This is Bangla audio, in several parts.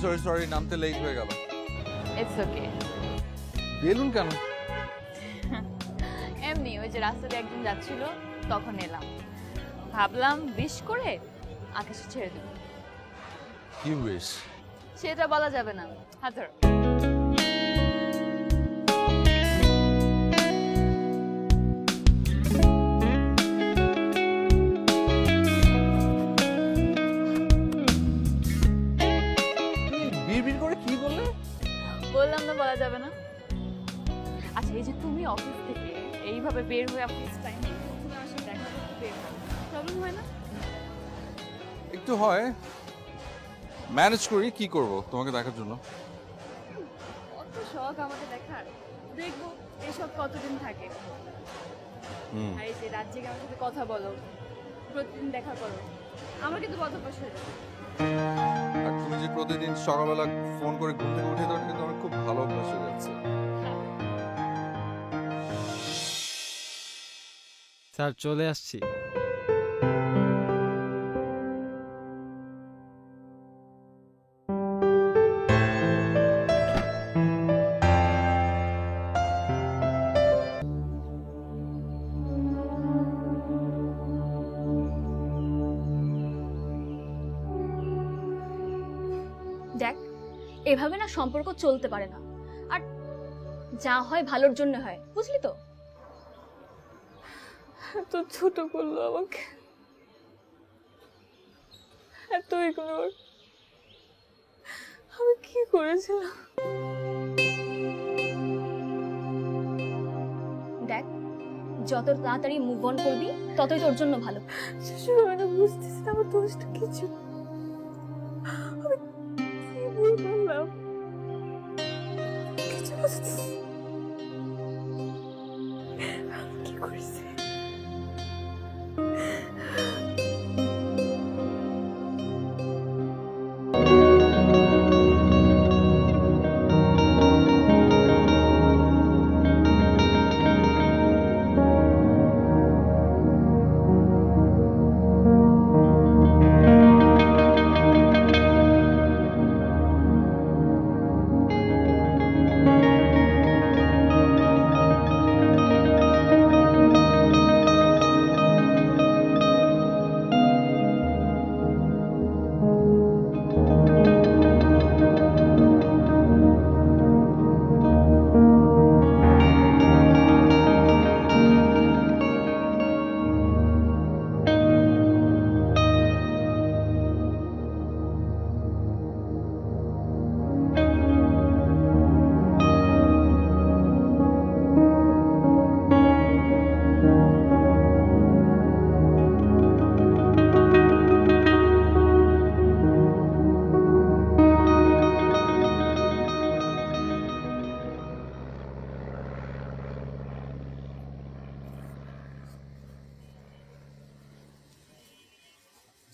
সরি সরি, নামতে লেট হয়ে গেল। It's okay. বেলুন কেন? এমনি ওই যে রাস্তা দিয়ে একজন যাচ্ছিল তখন এলাম, ভাবলাম বিশ করে আকাশে ছেড়ে দেব। কি উইশ? সেটা বলা যাবে না, হাত ধরো। বিড়বিড় করে কি বললে? বললাম না বলা যাবে না। আচ্ছা এই যে তুমি অফিস থেকে এইভাবে বের হয়ে অফিস টাইম তুমি আমার সাথে দেখা করতে বের হও, প্রবলেম হয় না? একটু হয়, ম্যানেজ করি। কি করব তোমাকে দেখার জন্য? কত শখ আমাকে দেখার, দেখবো এসব কতদিন থাকে। আর এই যে রাত জেগে আমার সাথে কথা বলো, প্রতিদিন দেখা করো, আমার কিন্তু বদভ্যাস হয়ে যাবে। আর তুমি যে প্রতিদিন সকালবেলা ফোন করে ঘুম থেকে উঠে দেওয়াটা কিন্তু আমার খুব ভালো অভ্যাস হয়ে যাচ্ছে। স্যার চলে আসছি। দেখ, এভাবে না সম্পর্ক চলতে পারে না। আর যা হয় ভালোর জন্য হয়, বুঝলি তো? এত ছোট করলো আমাকে, এত ইগনোর, আমি কি করেছিলাম? দেখ, যত তাড়াতাড়ি মুভ অন করবি ততই তোর জন্য ভালো। শ্বশুর আমি না বুঝতেছি না আমার দোষটা কিছু, আমি কি ভুল করলাম কিছু বুঝতেছি আমি কি করেছি।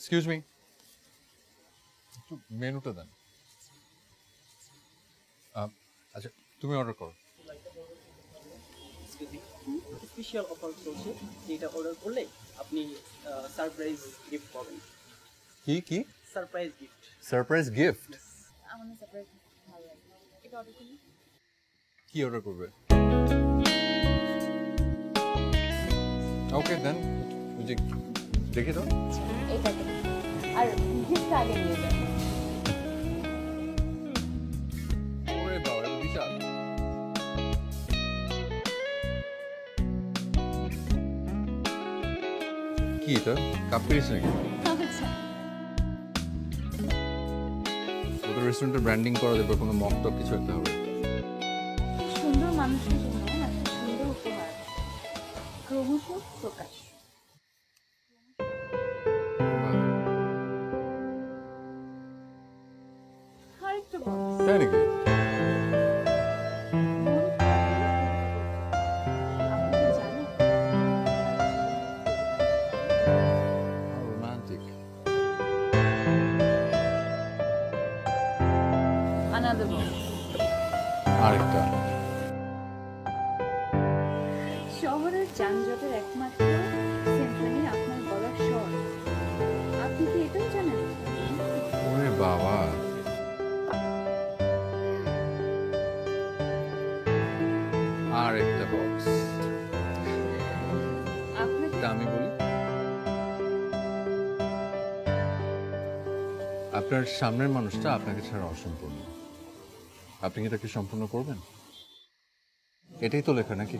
এক্সকিউজ মি, একটু মেনুটা দেন। আচ্ছা তুমি অর্ডার করো। স্পেশাল অফার চলছে, যেটা অর্ডার করলে আপনি সারপ্রাইজ গিফট পাবেন। কি কি? Surprise gift. Surprise gift? আমার না সারপ্রাইজ ভালো লাগে, এটা অর্ডার করি। কি অর্ডার করবে? ওকে দেন, বুঝে দেখে দাও। এটাকে আর গিফটটা আগে নিয়ে যান। ওরে বাবা, এটা বিশাল। কি এটা কাপ পিরিস নাকি? আচ্ছা ওদের রেস্টুরেন্টের ব্র্যান্ডিং করা যাবে, কোনো মকটক কিছু একটা হবে। সুন্দর মানুষের জন্য না সুন্দর উপহার, ক্রমশ প্রকাশ। আরেকটু বল। তাই নাকি? আপনি কি জানেন রোমান্টিক। another one? আরেকটা। শহরের যানজটের একমাত্র সিম্ফনি আপনার গলার স্বর, আপনি কি এটাও জানেন? ওরে বাবা, আর একটা বক্স, আপনাকে এটা আমি বলি। আপনার সামনের মানুষটা আপনাকে ছাড়া অসম্পূর্ণ, আপনি কি তাকে সম্পূর্ণ করবেন? এটাই তো লেখা নাকি?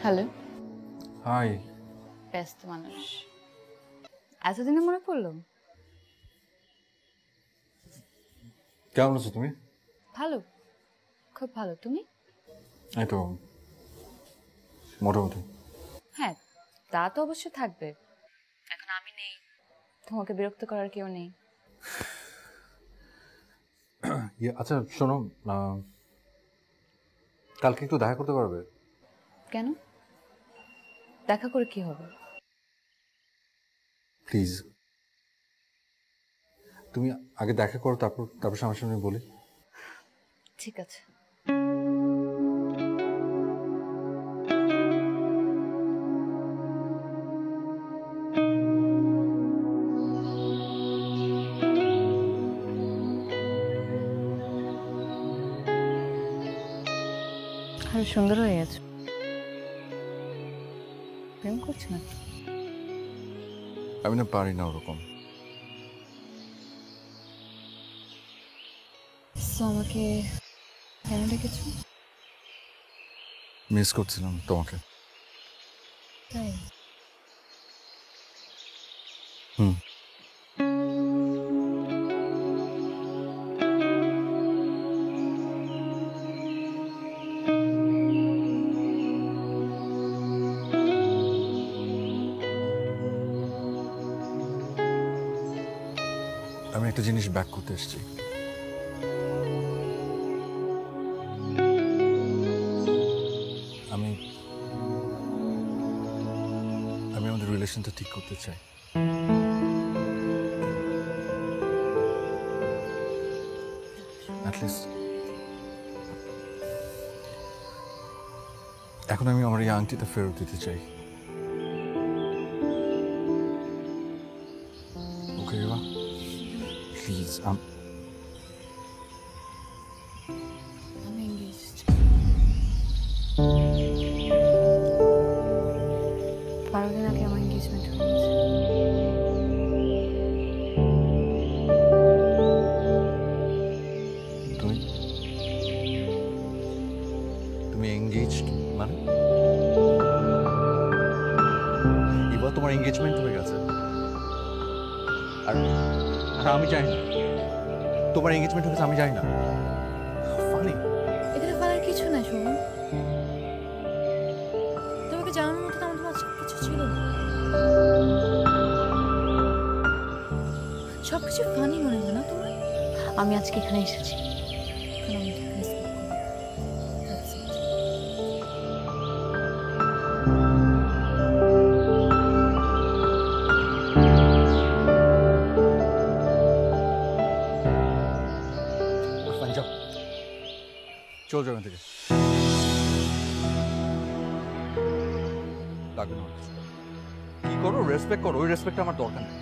Hello, hi. ব্যস্ত মানুষ, এতদিনে মনে পড়লো? কেমন আছো তুমি? ভালো, খুব ভালো। তুমি? এই তো মোটামুটি। হ্যাঁ, তা তো অবশ্য থাকবে। এখন আমি নেই, তোমাকে বিরক্ত করার কেউ নেই। আচ্ছা শোনো, কালকে একটু দেখা করতে পারবে? কেন? দেখা করে কি হবে? প্লিজ, তুমি আগে দেখা করো, তারপর সামনাসামনি বলি। ঠিক আছে। আরো সুন্দর হয়ে গেছে। প্রেম করছো না? আমি না পারি না ওরকম। তো আমাকে কেন ডেকেছো? মিস করছিলাম তোমাকে। তাই? হুম। আমি একটা জিনিস ব্যাক করতে এসেছি। আমি আমি আমাদের রিলেশনটা ঠিক করতে চাই। অ্যাটলিস্ট এখন আমি আমার এই আংটিটা ফেরত দিতে চাই। ওকে রিবা, প্লিজ। আমি এঙ্গেজড। বারো দিন আগে আমার এঙ্গেজমেন্ট হয়ে গেছে। তুমি এঙ্গেজড মানে? এবার তোমার এঙ্গেজমেন্ট হয়ে গেছে আর আর আমি জানি না তোমার এঙ্গেজমেন্ট হয়ে গেছে, আমি জানি না। ফানি। এখানে ফালার কিছু না শোনো, তোমাকে জানানোর মতো তেমন তোমার কিছু ছিল না। সবকিছু ফানি মনে হয় না তোমার? আমি আজকে এখানে এসেছি কারণ আমি তোমাকে miss করবো। That's it. ফানি যাও, চল যাবেন থেকে। লাগবে না আমার কিছু। কি করো, রেসপেক্ট করো। ওই রেসপেক্ট আমার দরকার নেই।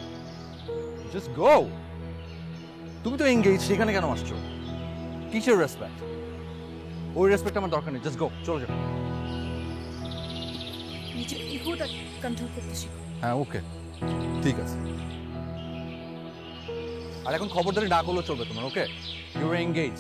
Just go. তুমি তো এঙ্গেজ, সেখানে কেন আসছো? কিসের রেসপেক্ট? ওই রেসপেক্ট আমার দরকার নেই। জাস্ট গো, চলে যাও। নিজের ইগোটা কন্ট্রোল করতে শিখো। হ্যাঁ, ওকে, ঠিক আছে। আর এখন খবরদারি না করলেও চলবে তোমার, ওকে? You R engage.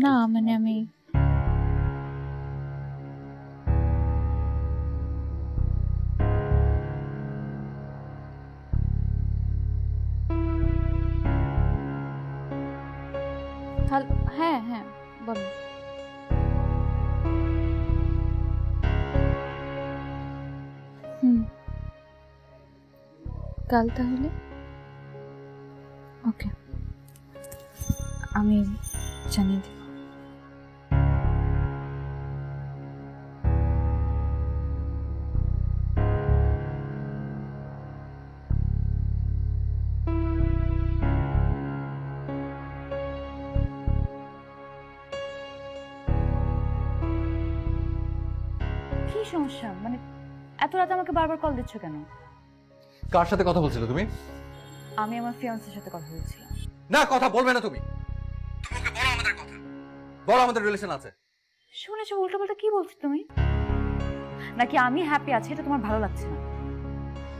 না মানে আমি হ্যাঁ হ্যাঁ বলো। কাল তাহলে ওকে, আমি জানিয়ে দেব। কি সমস্যা? মানে এত রাতে আমাকে বারবার কল দিচ্ছ কেন? কার সাথে কথা বলছিলে তুমি? আমি আমার ফিয়ান্সের সাথে কথা বলছিলাম। না, কথা বলবে না তুমি। তুমি ওকে বলো আমাদের কথা। বলো আমাদের রিলেশন আছে। শুনেছো উল্টোপাল্টা কি বলছো তুমি? নাকি আমি হ্যাপি আছি এটা তোমার ভালো লাগছে না?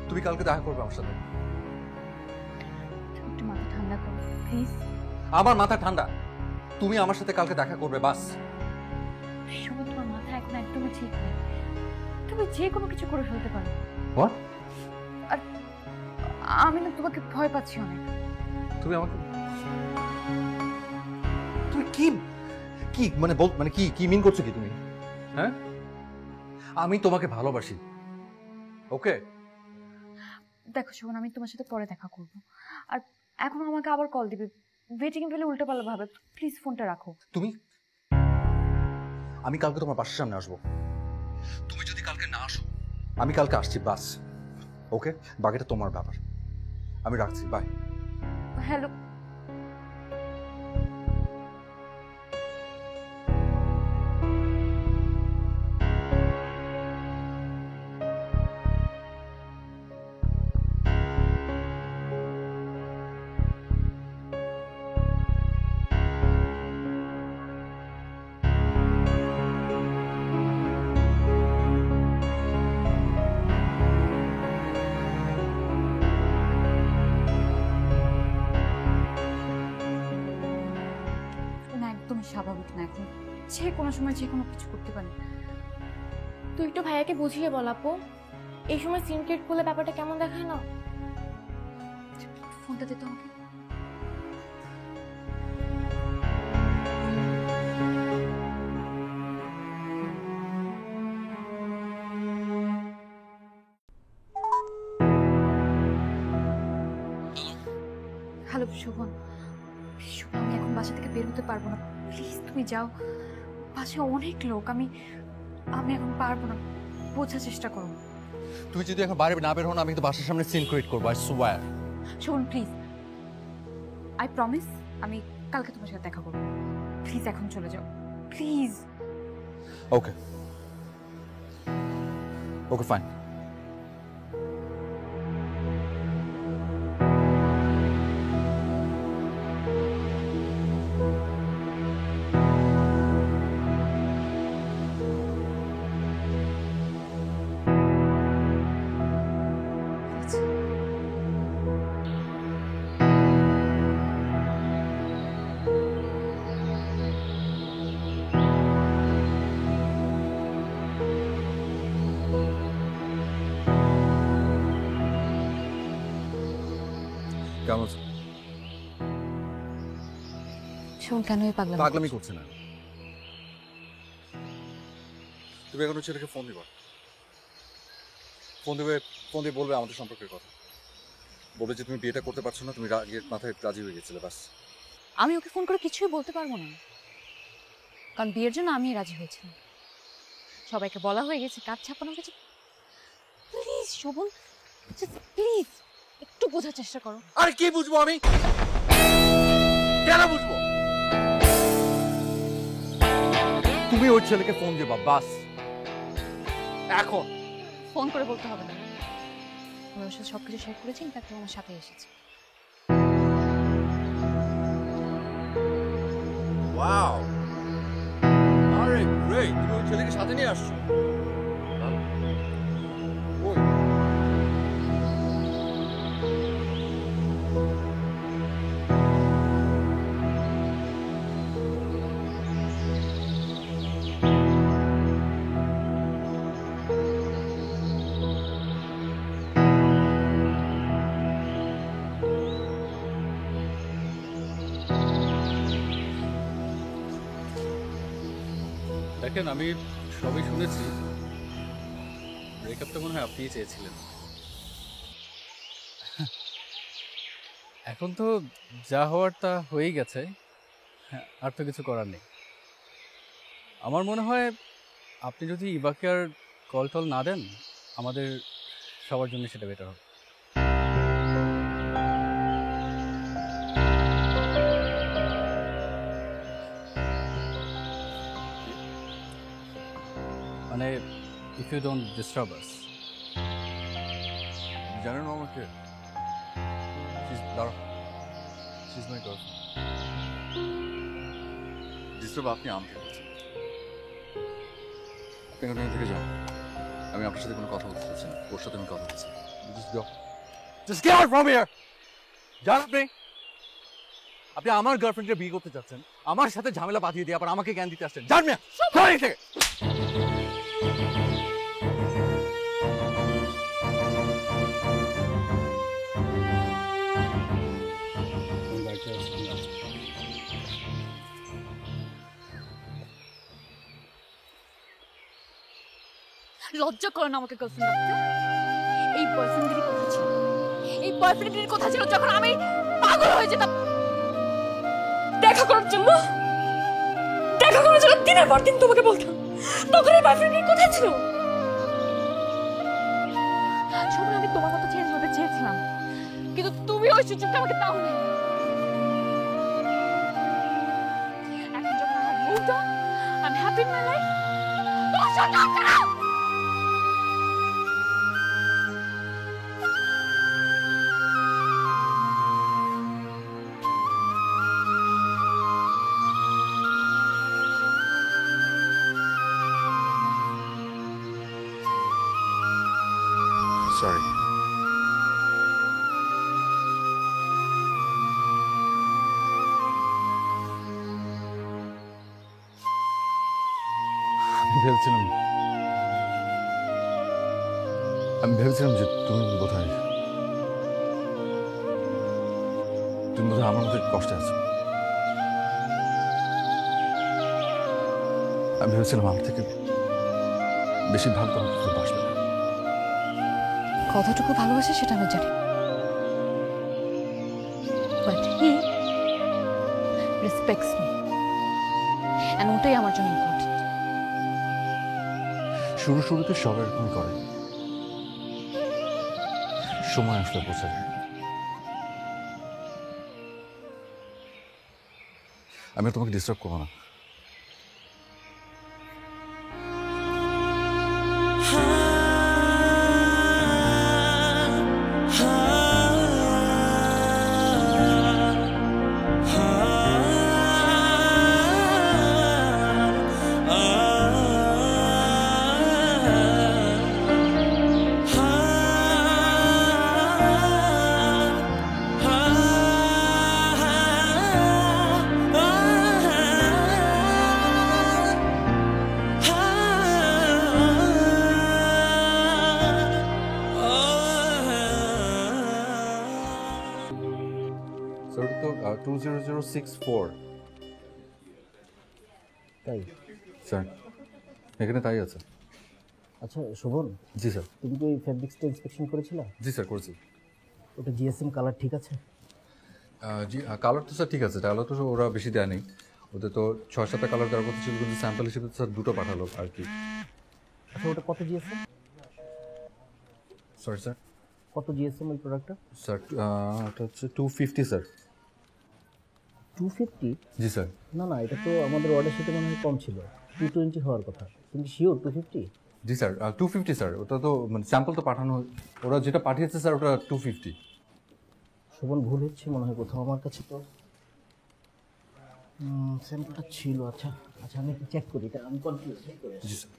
তুমি কালকে দেখা করবে আমার সাথে। একটু মাথা ঠান্ডা করো প্লিজ। আমার মাথা ঠান্ডা। তুমি আমার সাথে কালকে দেখা করবে, বাস। শোনো, তোমার মাথা এখন একদমই ঠিক নেই। তুমি যে কোনো কিছু করে ফেলতে পারো। হোয়াট? আর আমি না তোমাকে ভয় পাচ্ছি অনেক। তুমি আমাকে, তুমি কি কি মানে বল, মানে কি কি মিন করছো কি তুমি? হ্যাঁ, আমি তোমাকে ভালোবাসি, ওকে? দেখো শোন, আমি তোমার সাথে পরে দেখা করব। আর এখন আমাকে আবার কল দিবে, ওয়েটিং এ ফেলে উল্টোপাল্টা ভাবে। প্লিজ ফোনটা রাখো। তুমি, আমি কালকে তোমার বাসার সামনে আসবো। তুমি যদি কালকে না আসো, আমি কালকে আসছি, বাস। ওকে, বাকিটা তোমার ব্যাপার। আমি রাখছি, বাই। হ্যালো। না, একদমই স্বাভাবিক না। এখন যে কোনো সময় যে কোনো কিছু করতে পারে। তুই একটু ভাইয়াকে বুঝিয়ে বল আপু, এই সময় সিম ক্রিয়েট করলে ব্যাপারটা কেমন দেখায় না? ফোনটা দিতে আমাকে। হ্যালো শোভন। শোভন, আমি এখন বাসা থেকে বের হতে পারবো না, প্লিজ তুমি যাও। বাসায় অনেক লোক, আমি এখন পারবো না, বোঝার চেষ্টা করো। তুমি যদি এখন বাইরে না বের হও না, আমি কিন্তু বাসার সামনে সিন ক্রিয়েট করবো, I swear. Sovan please, I promise আমি কালকে তোমার সাথে দেখা করবো। প্লিজ এখন চলে যাও, প্লিজ। Okay, okay, fine. কেমন আছো? শোন, কেন এই পাগলামি করছে না। তুমি এখন ছেলেকে ফোন দিবা, ফোন দিয়ে বলবে আমাদের সম্পর্কের কথা। বলে যে তুমি বিয়েটা করতে পারছো না, তুমি রাগের মাথায় রাজি হয়ে গেছিলে, বাস। আমি ওকে ফোন করে কিছুই বলতে পারবো না, কারণ বিয়ের জন্য আমি রাজি হয়েছিলাম। সবাইকে বলা হয়ে গেছে, কাজ ছাপানোর কাছে। প্লিজ শোভন, প্লিজ একটু বোঝার চেষ্টা করো। আরে কি বুঝবো আমি, কেন বুঝবো? তুমি ওই ছেলেকে ফোন দিবা, বাস। এখন ফোন করে বলতে হবে না, আমি ওর সাথে সবকিছু শেয়ার করেছি, ইনফ্যাক্ট আমার সাথে এসেছে। ওয়াও, আরে গ্রেট, তুমি ওই ছেলেকে সাথে নিয়ে আসছো। ওই দেখেন, আমি সবই শুনেছি। ব্রেকআপটা মনে হয় আপনিই চেয়েছিলেন। এখন তো যা হওয়ার তা হয়েই গেছে, হ্যাঁ, আর তো কিছু করার নেই। আমার মনে হয় আপনি যদি ইবাকে আর কল টল না দেন, আমাদের সবার জন্য সেটা বেটার হবে। মানে if you don't disturb us. জানেন না আমাকে, She's my girlfriend. ডিস্টার্ব আপনি আমাকে বলছেন। আপনি এখান থেকে যান, আমি আপনার সাথে কোনো কথা বলতে চাচ্ছি না, ওর সাথে আমি কথা বলছি। Just go. Just get out from here! যান আপনি। আপনি আমার গার্লফ্রেন্ডকে বিয়ে করতে চাচ্ছেন, আমার সাথে ঝামেলা বাঁধিয়ে দিয়ে আবার আমাকে জ্ঞান দিতে আসছেন। যান মিয়া, যান এখান থেকে। লজ্জা করে না আমাকে গার্লফ্রেন্ড ডাকতে? এই বয়ফ্রেন্ডেরই কথা ছিল, এই বয়ফ্রেন্ডেরই কথা ছিল যখন আমি পাগল হয়ে যেতাম দেখা করার জন্য, দিনের পর দিন তোমাকে বলতাম, তখন এই বয়ফ্রেন্ডের কথা ছিল। শোনো, আমি তোমার মতো চেঞ্জ হতে চেয়েছিলাম, কিন্তু তুমি ওই সুযোগটা আমাকে দাও না। এখন যখন I have moved on, I'm happy in my life, তোমার সাথে আপনারা Sorry. আমি ভেবেছিলাম যে তুমি বোধহয় আমার মধ্যে কষ্টে আছো। আমি ভেবেছিলাম আমার থেকে বেশি ভালো তোমার বাসবে না। কতটুকু ভালোবাসে সেটা আমি জানি, but he respects me, and ওটাই আমার জন্য ইম্পর্টেন্ট। শুরুতে সব এরকম করে, সময় আসলে বোঝা যায়। আমি তোমাকে ডিস্টার্ব করবো না। তো 20064 তাই? স্যার, এখানে তাই আছে। আচ্ছা শোভন, জি স্যার। তুমি কি এই ফেব্রিক্সটা ইন্সপেকশন করেছিলে? জি স্যার, করেছি। ওটা জিএসএম কালার ঠিক আছে? জি কালার তো স্যার ঠিক আছে, কালার তো ওরা বেশি দেয় নেই, ওদের তো 6-7টা কালার দেওয়ার কথা ছিল, কিন্তু স্যাম্পল হিসেবে তো স্যার দুটো পাঠালো আর কি। আচ্ছা ওটা কত জিএসএম? Sorry sir. কত জিএসএম ওই প্রোডাক্টটা? স্যার এটা হচ্ছে 250 স্যার। 250? জি স্যার। না না, এটা তো আমাদের অর্ডার শিটে মনে হয় কম ছিল, 220 হওয়ার কথা। তুমি শিওর 250? জি স্যার 250 স্যার, ওটা তো মানে স্যাম্পল তো পাঠানো, ওরা যেটা পাঠিয়েছে স্যার ওটা 250। শোভন ভুল হচ্ছে মনে হয় কোথাও, আমার কাছে তো স্যাম্পলটা ছিল। আচ্ছা আচ্ছা, আমি একটু চেক করি, এটা আমি কনফিউজ চেক করি। জি স্যার।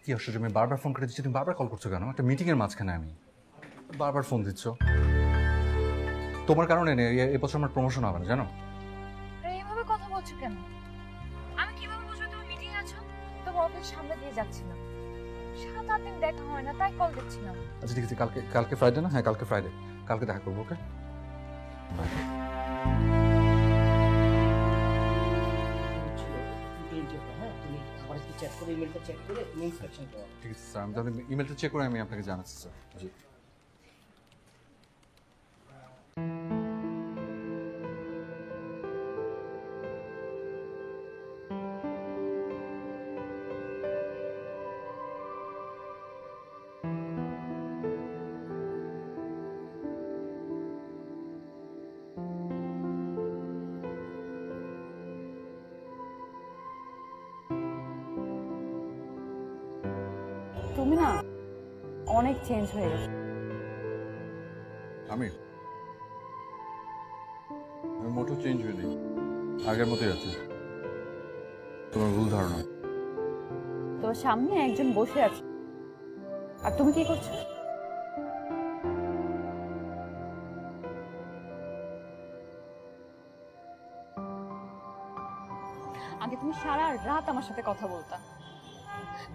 কি আশ্চর্য, আমি বারবার ফোন করে দিচ্ছি, তুমি বারবার কল করছো কেন? একটা মিটিংয়ের মাঝখানে আমি, বারবার ফোন দিচ্ছ। তোমার কারণে এবছর আমার প্রমোশন হবে না জানো। এইভাবে কথা বলছো কেন? আমি কিভাবে বুঝবো তুমি মিটিং আছো? তোমার অফিস সামনে দিয়ে যাচ্ছিলাম, 7-8 দিন দেখা হয় না, তাই কল দিচ্ছিলাম। আচ্ছা ঠিক আছে, কালকে কালকে ফ্রাইডে না? হ্যাঁ কালকে ফ্রাইডে, কালকে দেখা করবো। Okay bye. হ্যাঁ, তুমি আবার একটু চেক করে, ইমেলটা চেক করে তুমি ইনস্ট্রাকশন করো। ঠিক আছে স্যার, আমি তাহলে ইমেলটা চেক করে আমি আপনাকে জানাচ্ছি স্যার। জি। তুমি না অনেক চেঞ্জ হয়ে গেছো। আমি মোটো চেঞ্জ হয়নি, আগের মতোই আছে। তোমার ভুল ধারণা। তোর সামনে একজন বসে আছে, আর তুমি কি করছো? আগে তুমি সারা রাত আমার সাথে কথা বলতা,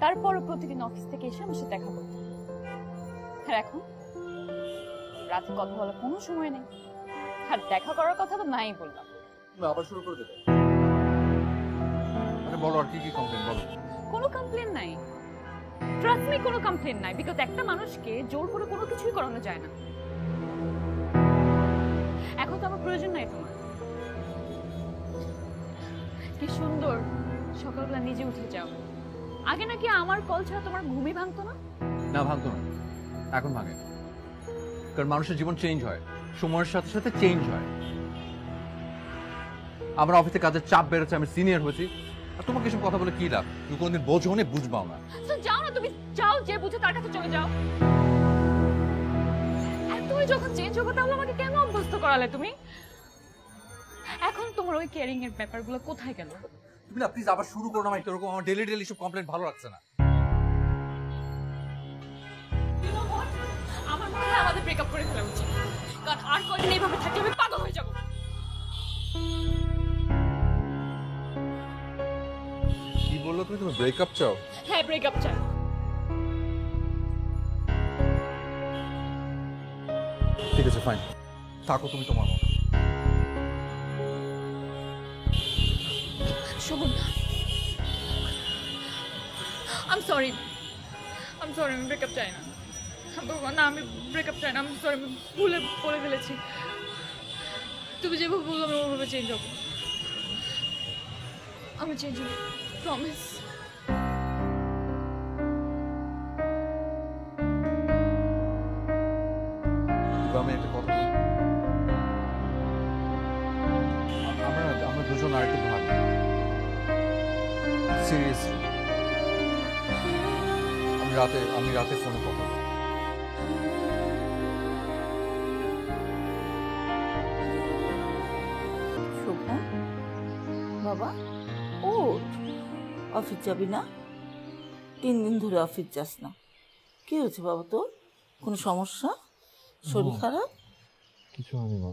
তারপরও প্রতিদিন অফিস থেকে এসে আমার সাথে দেখা করতে। আর এখন রাতে কথা বলার কোনো সময় নেই, আর দেখা করার কথা তো নাই বললাম। তুমি আবার শুরু করে দেবে? আরে বলো, আর কি কি কমপ্লেন বলো। কোনো কমপ্লেন নাই, ট্রাস্ট মি, কোনো কমপ্লেন নাই, বিকজ একটা মানুষকে জোর করে কোনো কিছুই করানো যায় না। এখন তো আমার প্রয়োজন নাই তোমার। কি সুন্দর সকালবেলা নিজে উঠে যাও, আগে নাকি আমার কল ছাড়া তোমার ঘুমই ভাঙতো না। না ভাঙতো না, এখন ভাঙে। কারণ মানুষের জীবন চেঞ্জ হয়, সময়ের সাথে সাথে চেঞ্জ হয়। আমার অফিসে কাজের চাপ বেড়েছে, আমি সিনিয়র হয়েছি, আর তোমাকে এসব কথা বলে কি লাভ? তুমি কোনদিন বোঝো না, বুঝবাও না। তো যাও না, তুমি যাও, যে বুঝে তার কাছে চলে যাও। আর তুমি যখন চেঞ্জ হবে তাহলে আমাকে কেন অভ্যস্ত করালে তুমি? এখন তোমার ওই কেয়ারিং এর ব্যাপারগুলো কোথায় গেল? তুমি না প্লিজ আবার শুরু করো না, আমাকে এরকম আমার ডেলি ডেলি সব কমপ্লেন ভালো লাগছে না। আমার মনে হয় আমাদের ব্রেকআপ করে ফেলা উচিত, কারণ আর কদিন এইভাবে থাকলে আমি পাগল হয়ে যাব। কি বললো তুমি? তুমি ব্রেকআপ চাও? হ্যাঁ, ব্রেকআপ চাই। ঠিক আছে ফাইন, থাকো তুমি তোমার মতো। শোভন, আই এম সরি, আমি ব্রেকআপ চাই না। না, আমি ব্রেকআপ চাই না, আমি সরি, আমি ভুলে বলে ফেলেছি। তুমি যেভাবে বললো আমি ওভাবে চেঞ্জ হবো, আমি চেঞ্জ হবো, প্রমিস। আমি একটা কথা বলি, আমরা দুজন আর একটু ভাবি সিরিয়াসলি। আমি রাতে ফোনে কথা বলি। শোভন বাবা, ও অফিস যাবি না? 3 দিন ধরে অফিস যাস না, কি হয়েছে বাবা তোর? কোনো সমস্যা? শরীর খারাপ? কিছু হয়নি মা,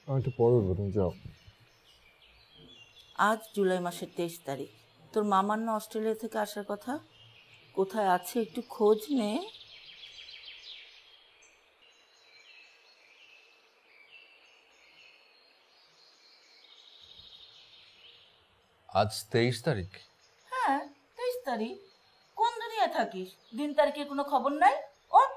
আমি একটু পরে উঠবো, তুমি যাও। আজ জুলাই মাসের 23 তারিখ, তোর মামার না অস্ট্রেলিয়া থেকে আসার কথা, কোথায় আছে একটু খোঁজ নে। আজ 23 তারিখ। হ্যাঁ 23 তারিখ। কোন দুনিয়ায় থাকিস? দিন তারিখের কোনো খবর নাই? ওঠ।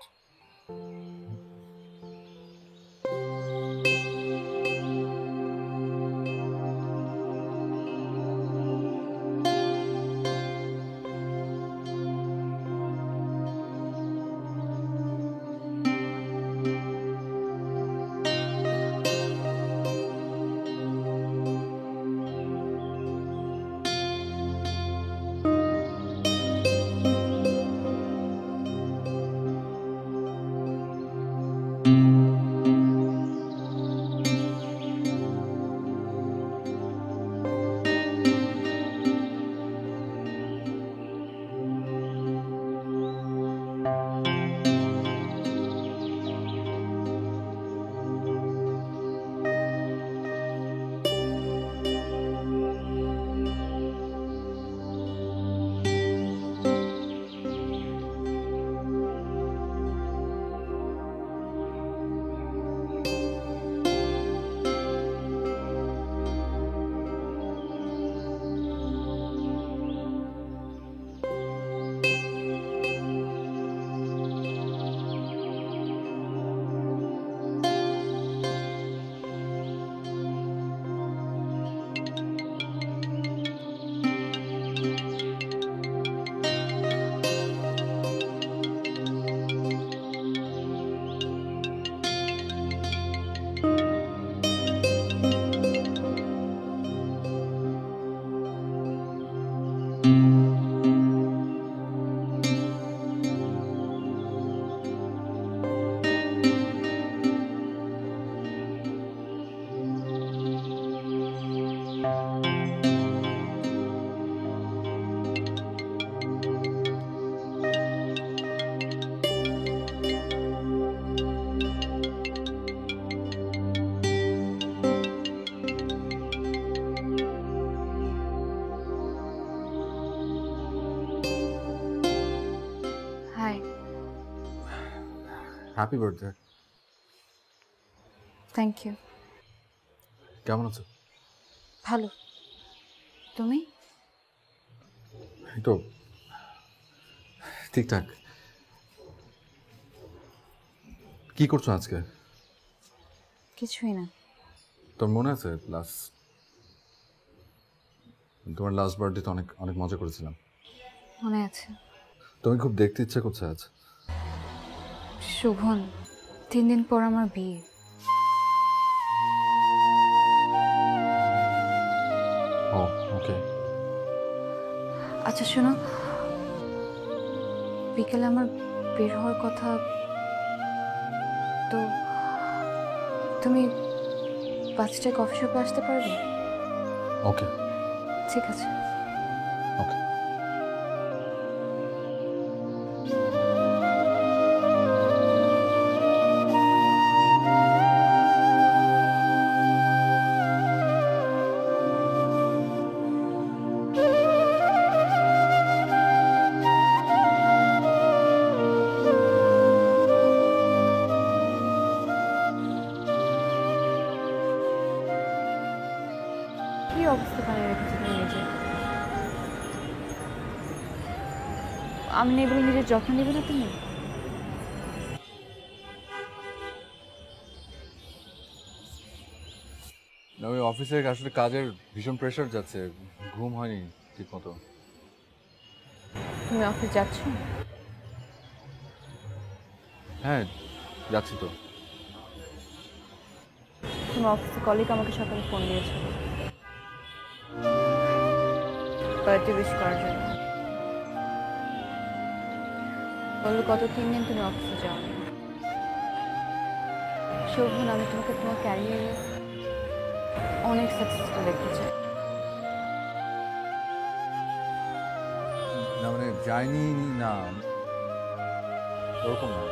Hi. Happy birthday. Thank you. কেমন আছো? ভালো। তুমি? এই তো ঠিকঠাক। কি করছো আজকে? কিছুই না। তোর মনে আছে তোমার লাস্ট বার্থডেতে অনেক অনেক মজা করেছিলাম। মনে আছে। তুমি খুব দেখতে ইচ্ছে করছে আজ। শোভন, 3 দিন পর আমার বিয়ে। ও ওকে। আচ্ছা শোনো, বিকেলে আমার বের হওয়ার কথা, তো তুমি 5টায় কফি শপে আসতে পারবে? ওকে ঠিক আছে। ওকে। কি অবস্থা বানিয়ে রেখেছো তুমি নিজে? আমি নেই বলে নিজের যত্ন নেবে না তুমি? আমি অফিসে আসলে কাজের ভীষণ প্রেশার যাচ্ছে, ঘুম হয়নি ঠিক মতো। তুমি অফিস যাচ্ছ? হ্যাঁ যাচ্ছি তো। তোমার অফিসে কলিগ আমাকে সকালে ফোন দিয়েছিল বার্থডে উইশ করার জন্য। বললো গত 3 দিন তুমি অফিসে যাও। শোভন, আমি তোমাকে তোমার ক্যারিয়ারে অনেক সাকসেসফুল দেখতে চাই। না মানে যাইনি না, ওরকম না।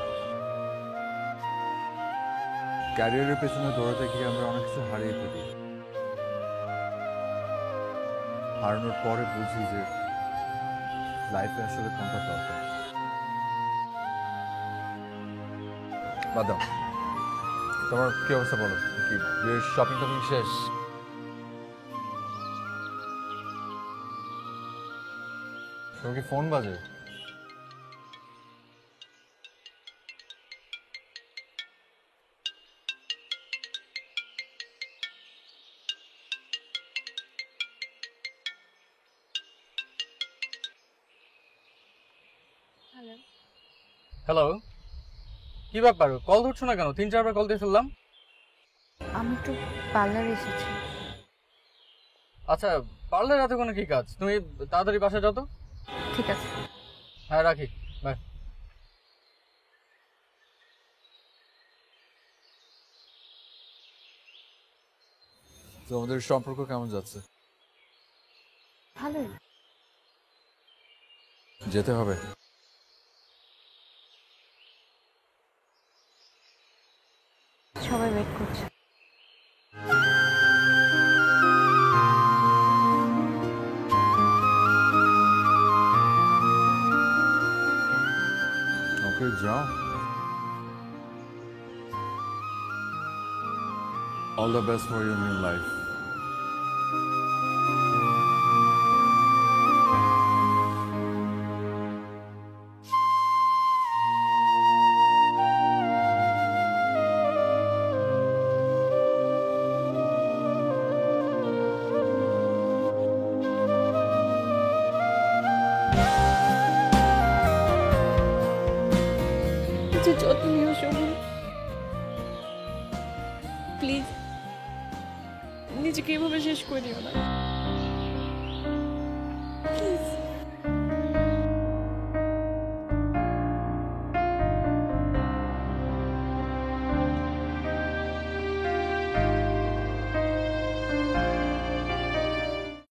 ক্যারিয়ারের পেছনে দৌড়াতে গিয়ে আমরা অনেক কিছু হারিয়ে ফেলি। হারানোর পরে বুঝি যে লাইফে আসলে কোনটা দরকার। বাদ দাও, তোমার কি অবস্থা বলো? কি বিয়ের শপিং টপিং শেষ? তোর কি ফোন বাজে? হ্যালো, হ্যালো, কি ব্যাপার কল ধরছো না কেন? 3-4 বার কল দিয়ে ফেললাম। আমি একটু পার্লারে এসেছি। আচ্ছা, পার্লার রাতে কোনো কি কাজ? তুমি তাড়াতাড়ি বাসায় যাও তো। ঠিক আছে। হ্যাঁ রাখি, বাই। তো আমাদের সম্পর্ক কেমন যাচ্ছে? ভালোই। যেতে হবে। সবাই ওয়েট করছে। ওকে, যাও। All the best for your new life. যত নিও শোভন, প্লিজ নিজেকে এভাবে শেষ করে দিও না।